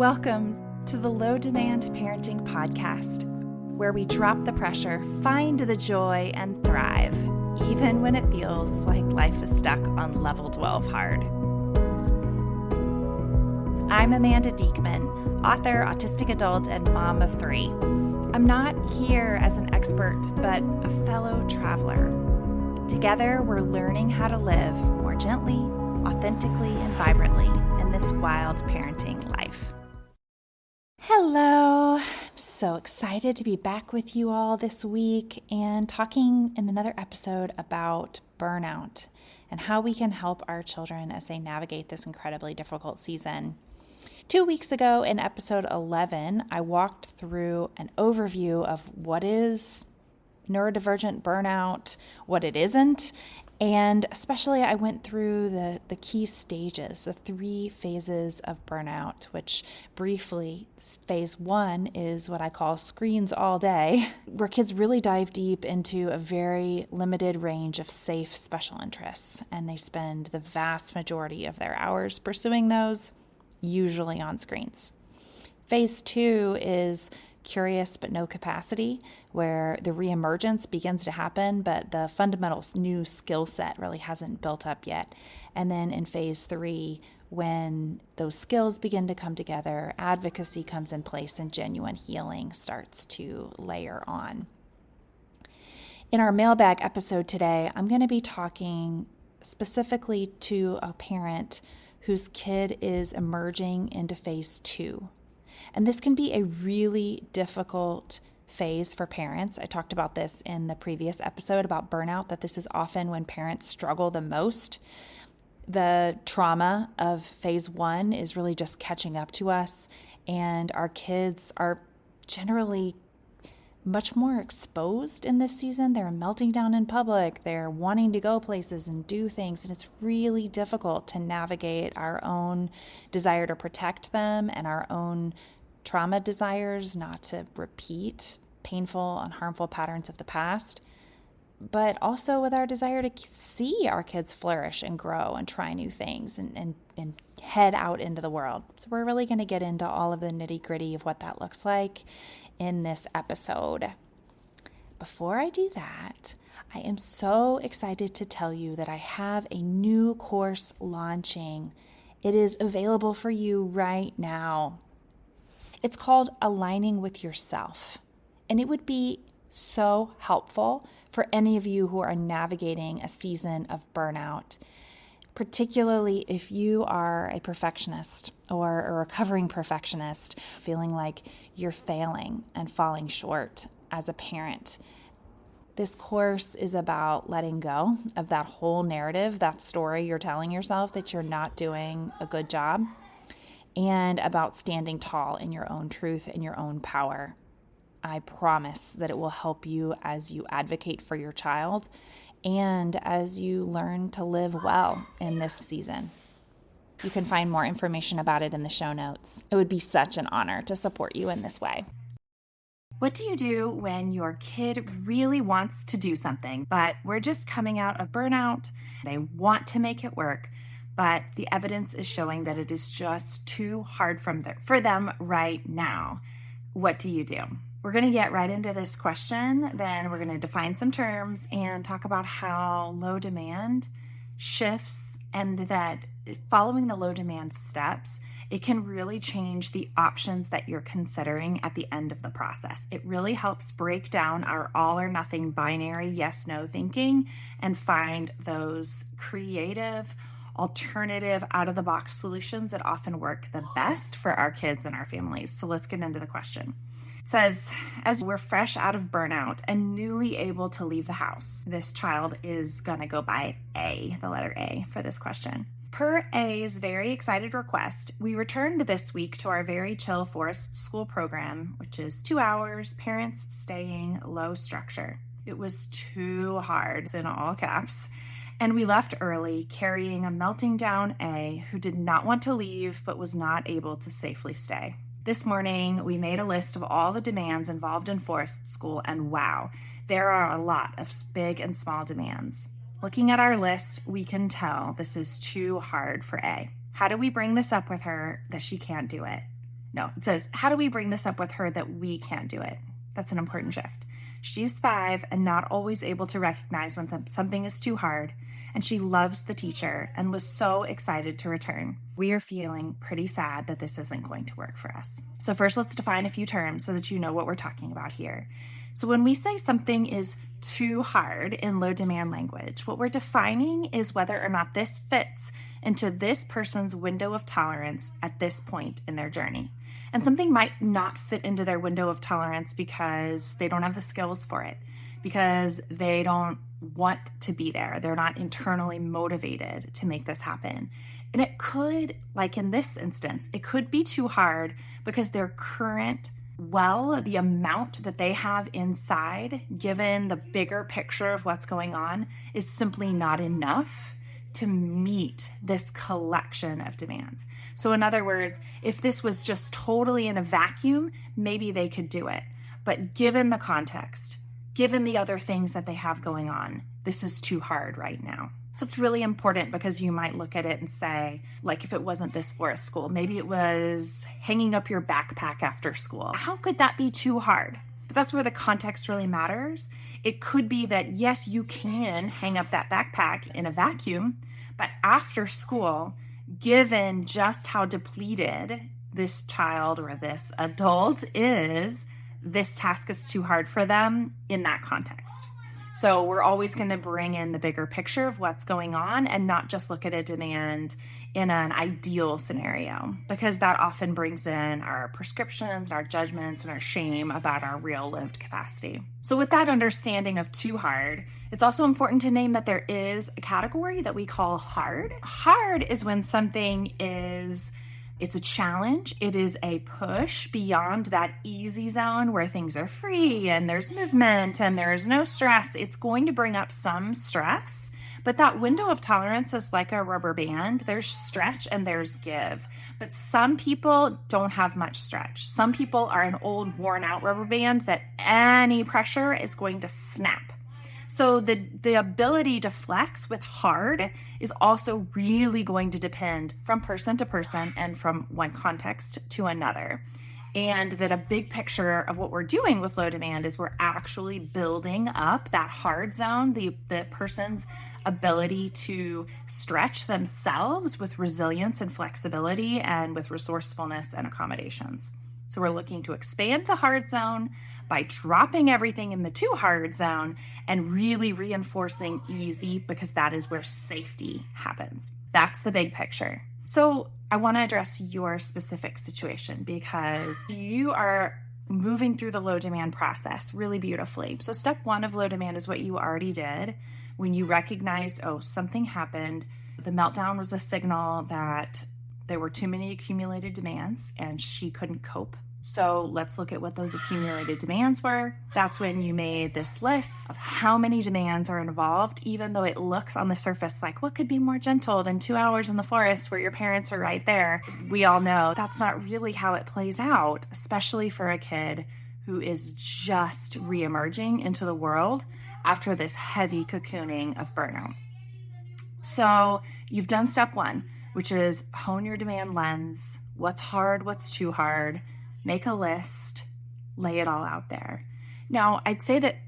Welcome to the Low Demand Parenting Podcast, where we drop the pressure, find the joy, and thrive, even when it feels like life is stuck on level 12 hard. I'm Amanda Diekman, author, autistic adult, and mom of 3. I'm not here as an expert, but a fellow traveler. Together, we're learning how to live more gently, authentically, and vibrantly in this wild parenting life. Hello! I'm so excited to be back with you all this week and talking in another episode about burnout and how we can help our children as they navigate this incredibly difficult season. 2 weeks ago in episode 11, I walked through an overview of what is neurodivergent burnout, what it isn't, and especially I went through the key stages, the 3 phases of burnout, which briefly, phase 1 is what I call screens all day, where kids really dive deep into a very limited range of safe special interests, and they spend the vast majority of their hours pursuing those, usually on screens. Phase 2 is curious but no capacity, where the reemergence begins to happen, but the fundamental new skill set really hasn't built up yet. And then in phase 3, when those skills begin to come together, advocacy comes in place and genuine healing starts to layer on. In our Mailbag episode today, I'm going to be talking specifically to a parent whose kid is emerging into phase 2. And this can be a really difficult phase for parents. I talked about this in the previous episode about burnout, that this is often when parents struggle the most. The trauma of phase 1 is really just catching up to us, and our kids are generally much more exposed in this season. They're melting down in public. They're wanting to go places and do things. And it's really difficult to navigate our own desire to protect them and our own trauma desires not to repeat painful and harmful patterns of the past, but also with our desire to see our kids flourish and grow and try new things and head out into the world. So we're really going to get into all of the nitty-gritty of what that looks like in this episode. Before I do that, I am so excited to tell you that I have a new course launching. It is available for you right now. It's called Aligning with Yourself, and it would be so helpful for any of you who are navigating a season of burnout, particularly if you are a perfectionist or a recovering perfectionist, feeling like you're failing and falling short as a parent. This course is about letting go of that whole narrative, that story you're telling yourself that you're not doing a good job, and about standing tall in your own truth and your own power. I promise that it will help you as you advocate for your child and as you learn to live well in this season. You can find more information about it in the show notes. It would be such an honor to support you in this way. What do you do when your kid really wants to do something, but we're just coming out of burnout? They want to make it work, but the evidence is showing that it is just too hard for them right now. What do you do? We're going to get right into this question, then we're going to define some terms and talk about how low demand shifts, and that following the low demand steps, it can really change the options that you're considering at the end of the process. It really helps break down our all or nothing binary yes-no thinking and find those creative, alternative, out-of-the-box solutions that often work the best for our kids and our families. So let's get into the question. It says, as we're fresh out of burnout and newly able to leave the house, this child is going to go by A, the letter A for this question. Per A's very excited request, we returned this week to our very chill forest school program, which is 2 hours, parents staying, low structure. It was too hard, in all caps. And we left early, carrying a melting down A who did not want to leave but was not able to safely stay. This morning, we made a list of all the demands involved in forest school, and wow, there are a lot of big and small demands. Looking at our list, we can tell this is too hard for A. How do we bring this up with her that she can't do it? No, it says, how do we bring this up with her that we can't do it? That's an important shift. She's 5 and not always able to recognize when something is too hard, and she loves the teacher and was so excited to return. We are feeling pretty sad that this isn't going to work for us. So first, let's define a few terms so that you know what we're talking about here. So when we say something is too hard in low demand language, what we're defining is whether or not this fits into this person's window of tolerance at this point in their journey. And something might not fit into their window of tolerance because they don't have the skills for it, because they don't want to be there. They're not internally motivated to make this happen. And it could, like in this instance, it could be too hard because their current the amount that they have inside, given the bigger picture of what's going on, is simply not enough to meet this collection of demands. So in other words, if this was just totally in a vacuum, maybe they could do it. But given the context, given the other things that they have going on, this is too hard right now. So it's really important because you might look at it and say, like if it wasn't this forest school, maybe it was hanging up your backpack after school. How could that be too hard? But that's where the context really matters. It could be that, yes, you can hang up that backpack in a vacuum, but after school, given just how depleted this child or this adult is, this task is too hard for them in that context. So we're always going to bring in the bigger picture of what's going on and not just look at a demand in an ideal scenario, because that often brings in our prescriptions, our judgments, and our shame about our real lived capacity. So with that understanding of too hard, it's also important to name that there is a category that we call hard. Hard is when something it's a challenge. It is a push beyond that easy zone where things are free and there's movement and there's no stress. It's going to bring up some stress, but that window of tolerance is like a rubber band. There's stretch and there's give. But some people don't have much stretch. Some people are an old, worn out rubber band that any pressure is going to snap. So the ability to flex with hard is also really going to depend from person to person and from one context to another. And that a big picture of what we're doing with low demand is we're actually building up that hard zone, the person's ability to stretch themselves with resilience and flexibility and with resourcefulness and accommodations. So we're looking to expand the hard zone by dropping everything in the too hard zone and really reinforcing easy, because that is where safety happens. That's the big picture. So I want to address your specific situation because you are moving through the low demand process really beautifully. So step 1 of low demand is what you already did when you recognized, something happened. The meltdown was a signal that there were too many accumulated demands and she couldn't cope. So let's look at what those accumulated demands were. That's when you made this list of how many demands are involved, even though it looks on the surface like what could be more gentle than 2 hours in the forest where your parents are right there. We all know that's not really how it plays out, especially for a kid who is just reemerging into the world after this heavy cocooning of burnout. So you've done step 1, which is hone your demand lens. What's hard, what's too hard. Make a list, lay it all out there. Now, I'd say that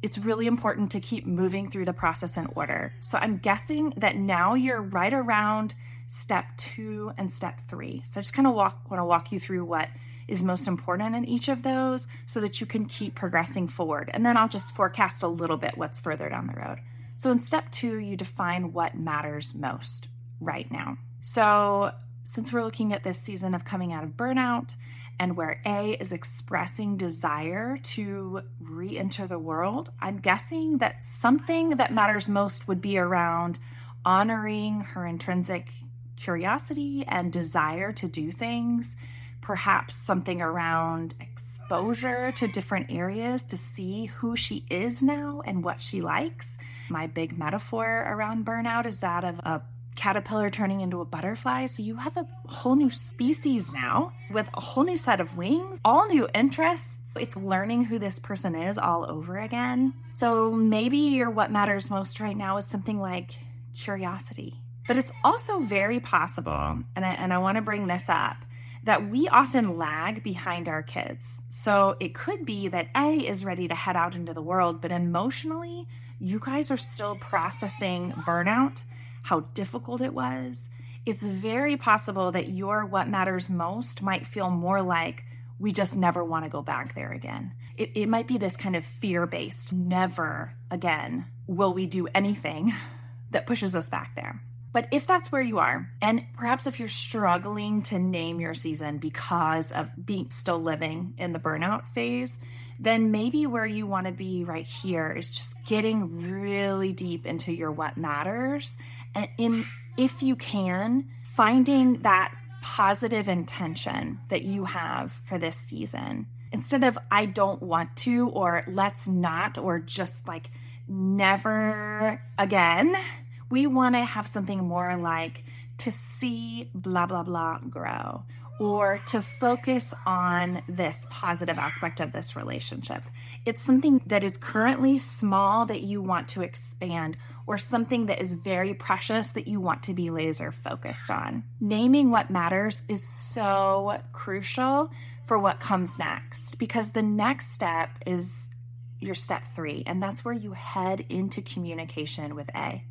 it's really important to keep moving through the process in order. So I'm guessing that now you're right around step 2 and step 3. So I just kind of want to walk you through what is most important in each of those so that you can keep progressing forward. And then I'll just forecast a little bit what's further down the road. So in step 2, you define what matters most right now. So since we're looking at this season of coming out of burnout, and where A is expressing desire to re-enter the world, I'm guessing that something that matters most would be around honoring her intrinsic curiosity and desire to do things, perhaps something around exposure to different areas to see who she is now and what she likes. My big metaphor around burnout is that of a caterpillar turning into a butterfly. So you have a whole new species now with a whole new set of wings, all new interests. It's learning who this person is all over again. So maybe what matters most right now is something like curiosity. But it's also very possible, and I want to bring this up, that we often lag behind our kids. So it could be that A is ready to head out into the world, but emotionally, you guys are still processing burnout, how difficult it was. It's very possible that your what matters most might feel more like we just never want to go back there again. It might be this kind of fear-based, never again will we do anything that pushes us back there. But if that's where you are, and perhaps if you're struggling to name your season because of being still living in the burnout phase, then maybe where you want to be right here is just getting really deep into your what matters. And if you can, finding that positive intention that you have for this season. Instead of I don't want to, or let's not, or just like never again, we want to have something more like to see blah, blah, blah grow, or to focus on this positive aspect of this relationship. It's something that is currently small that you want to expand, or something that is very precious that you want to be laser focused on. Naming what matters is so crucial for what comes next, because the next step is your step 3, and that's where you head into communication with A.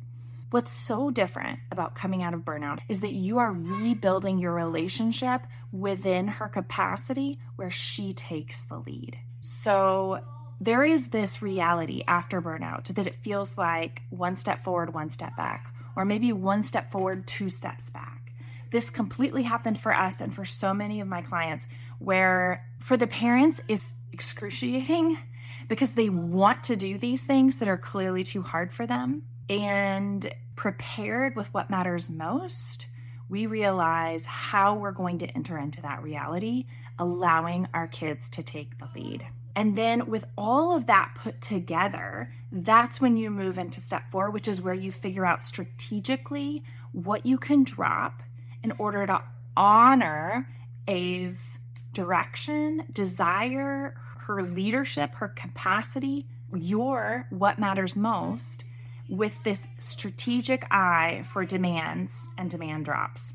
What's so different about coming out of burnout is that you are rebuilding your relationship within her capacity where she takes the lead. So there is this reality after burnout that it feels like one step forward, one step back, or maybe one step forward, 2 steps back. This completely happened for us and for so many of my clients, where for the parents, it's excruciating because they want to do these things that are clearly too hard for them. And prepared with what matters most, we realize how we're going to enter into that reality, allowing our kids to take the lead. And then with all of that put together, that's when you move into step 4, which is where you figure out strategically what you can drop in order to honor A's direction, desire, her leadership, her capacity, your what matters most, with this strategic eye for demands and demand drops.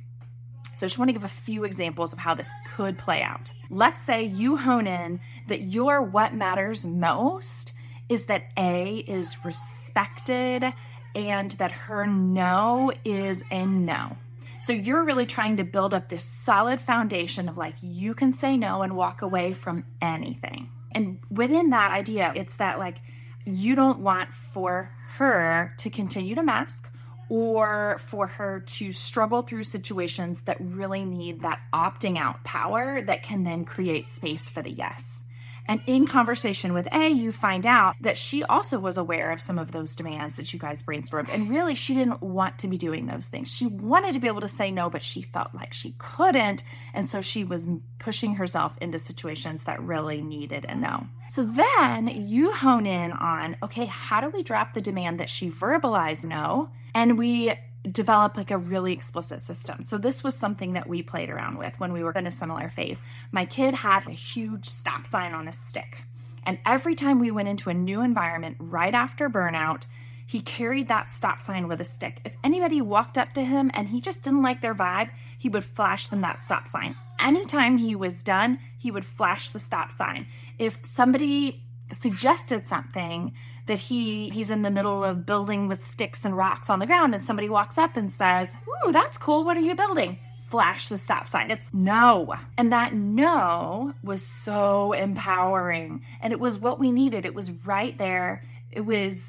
So I just want to give a few examples of how this could play out. Let's say you hone in that your what matters most is that A is respected and that her no is a no. So you're really trying to build up this solid foundation of like, you can say no and walk away from anything. And within that idea, it's that like, you don't want for her to continue to mask or for her to struggle through situations that really need that opting out power that can then create space for the yes. And in conversation with A, you find out that she also was aware of some of those demands that you guys brainstormed. And really, she didn't want to be doing those things. She wanted to be able to say no, but she felt like she couldn't. And so she was pushing herself into situations that really needed a no. So then you hone in on, okay, how do we drop the demand that she verbalized no? And we develop like a really explicit system. So this was something that we played around with when we were in a similar phase. My kid had a huge stop sign on a stick. And every time we went into a new environment right after burnout, he carried that stop sign with a stick. If anybody walked up to him and he just didn't like their vibe, he would flash them that stop sign. Anytime he was done, he would flash the stop sign. If somebody suggested something that he's in the middle of building with sticks and rocks on the ground and somebody walks up and says, "Ooh, that's cool. What are you building?" Flash the stop sign. It's no. And that no was so empowering. And it was what we needed. It was right there. It was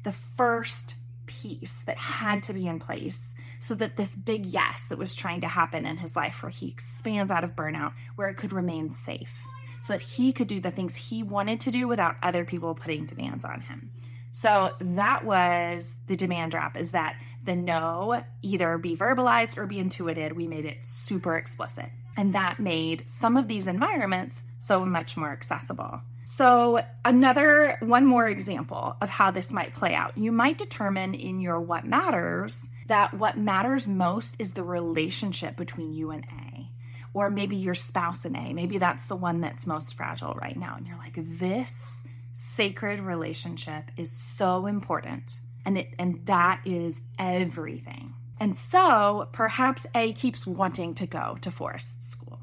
the first piece that had to be in place so that this big yes that was trying to happen in his life, where he expands out of burnout, where it could remain safe, so that he could do the things he wanted to do without other people putting demands on him. So that was the demand drop, is that the no either be verbalized or be intuited. We made it super explicit. And that made some of these environments so much more accessible. So one more example of how this might play out. You might determine in your what matters that what matters most is the relationship between you and A. Or maybe your spouse and A. Maybe that's the one that's most fragile right now. And you're like, this sacred relationship is so important. And that is everything. And so perhaps A keeps wanting to go to forest school.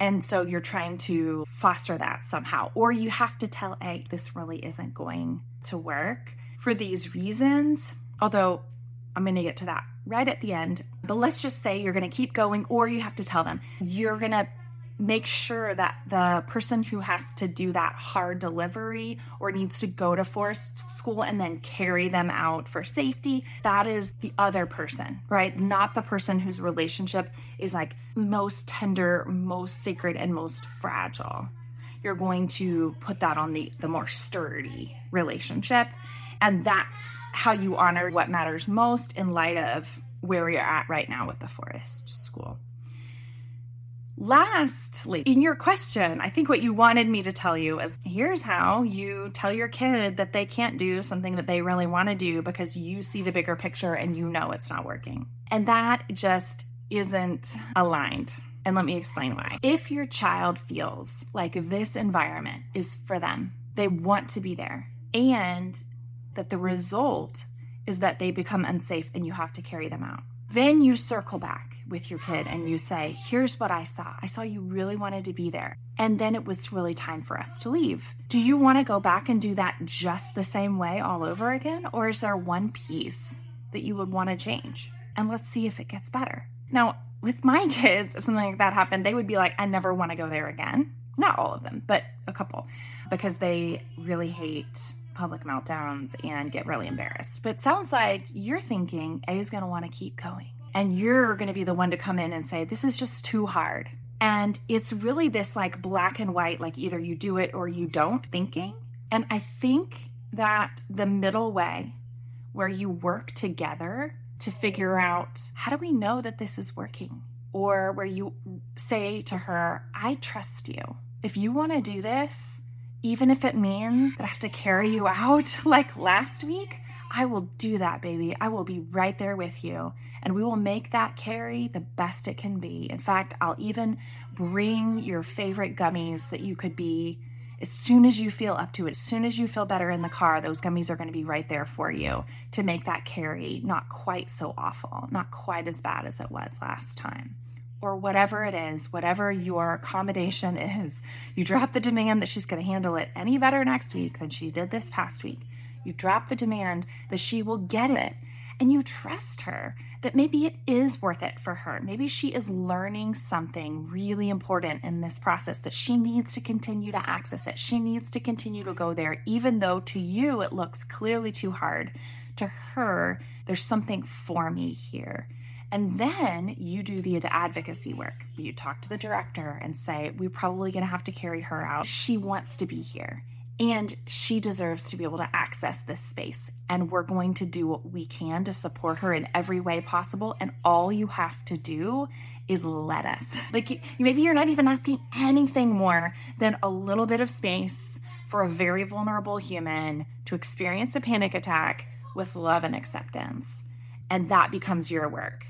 And so you're trying to foster that somehow. Or you have to tell A, this really isn't going to work for these reasons. Although I'm going to get to that right at the end. But let's just say you're going to keep going, or you have to tell them. You're going to make sure that the person who has to do that hard delivery or needs to go to forced school and then carry them out for safety, that is the other person, right? Not the person whose relationship is like most tender, most sacred, and most fragile. You're going to put that on the more sturdy relationship. And that's how you honor what matters most in light of where you're at right now with the forest school. Lastly, in your question, I think what you wanted me to tell you is here's how you tell your kid that they can't do something that they really want to do because you see the bigger picture and you know it's not working. And that just isn't aligned. And let me explain why. If your child feels like this environment is for them, they want to be there, and that the result is that they become unsafe and you have to carry them out, then you circle back with your kid and you say, here's what I saw. I saw you really wanted to be there. And then it was really time for us to leave. Do you want to go back and do that just the same way all over again? Or is there one piece that you would want to change? And let's see if it gets better. Now, with my kids, if something like that happened, they would be like, I never want to go there again. Not all of them, but a couple, because they really hate public meltdowns and get really embarrassed. But it sounds like you're thinking A is going to want to keep going. And you're going to be the one to come in and say, this is just too hard. And it's really this like black and white, like either you do it or you don't thinking. And I think that the middle way where you work together to figure out, how do we know that this is working? Or where you say to her, I trust you. If you want to do this, even if it means that I have to carry you out like last week, I will do that, baby. I will be right there with you. And we will make that carry the best it can be. In fact, I'll even bring your favorite gummies that you could be as soon as you feel up to it. As soon as you feel better in the car, those gummies are going to be right there for you to make that carry not quite so awful, not quite as bad as it was last time. Or whatever it is, whatever your accommodation is, you drop the demand that she's going to handle it any better next week than she did this past week. You drop the demand that she will get it, and you trust her that maybe it is worth it for her. Maybe she is learning something really important in this process, that she needs to continue to access it. She needs to continue to go there, even though to you it looks clearly too hard. To her, there's something for me here. And then you do the advocacy work. You talk to the director and say, we're probably going to have to carry her out. She wants to be here, and she deserves to be able to access this space. And we're going to do what we can to support her in every way possible. And all you have to do is let us. Like, maybe you're not even asking anything more than a little bit of space for a very vulnerable human to experience a panic attack with love and acceptance. And that becomes your work,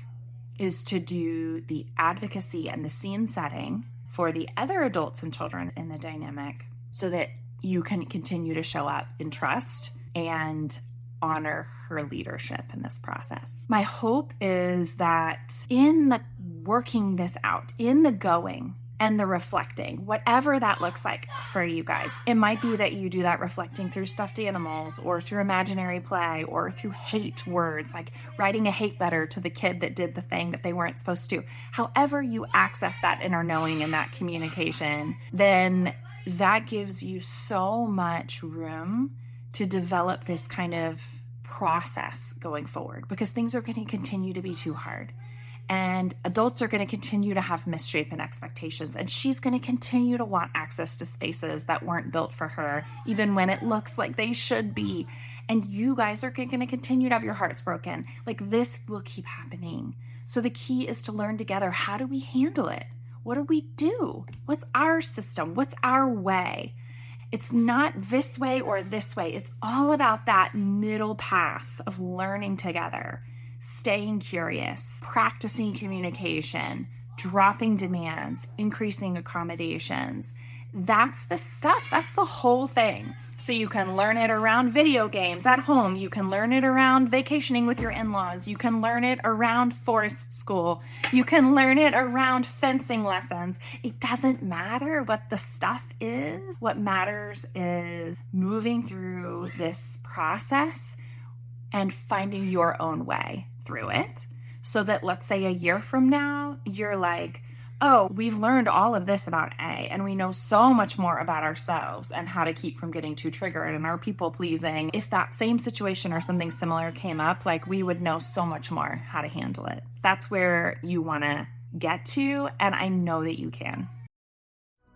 is to do the advocacy and the scene setting for the other adults and children in the dynamic so that you can continue to show up in trust and honor her leadership in this process. My hope is that in the working this out, in the going and the reflecting, whatever that looks like for you guys, it might be that you do that reflecting through stuffed animals or through imaginary play or through hate words, like writing a hate letter to the kid that did the thing that they weren't supposed to. However you access that inner knowing and that communication, then that gives you so much room to develop this kind of process going forward, because things are going to continue to be too hard. And adults are going to continue to have misshapen expectations. And she's going to continue to want access to spaces that weren't built for her, even when it looks like they should be. And you guys are going to continue to have your hearts broken. Like, this will keep happening. So the key is to learn together, how do we handle it? What do we do? What's our system? What's our way? It's not this way or this way. It's all about that middle path of learning together, staying curious, practicing communication, dropping demands, increasing accommodations, That's the stuff. That's the whole thing. So you can learn it around video games at home. You can learn it around vacationing with your in-laws. You can learn it around forest school. You can learn it around fencing lessons. It doesn't matter what the stuff is. What matters is moving through this process and finding your own way through it. So that, let's say a year from now, you're like, oh, we've learned all of this about A, and we know so much more about ourselves and how to keep from getting too triggered and our people pleasing. If that same situation or something similar came up, like, we would know so much more how to handle it. That's where you want to get to, and I know that you can.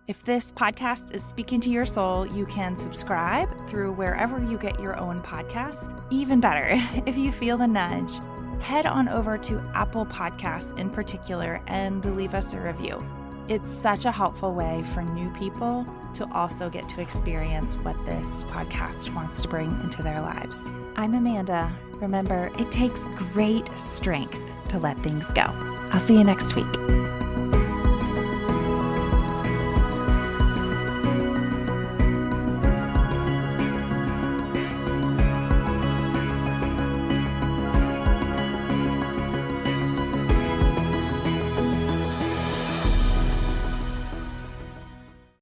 If this podcast is speaking to your soul, you can subscribe through wherever you get your own podcasts. Even better, if you feel the nudge, head on over to Apple Podcasts in particular and leave us a review. It's such a helpful way for new people to also get to experience what this podcast wants to bring into their lives. I'm Amanda. Remember, it takes great strength to let things go. I'll see you next week.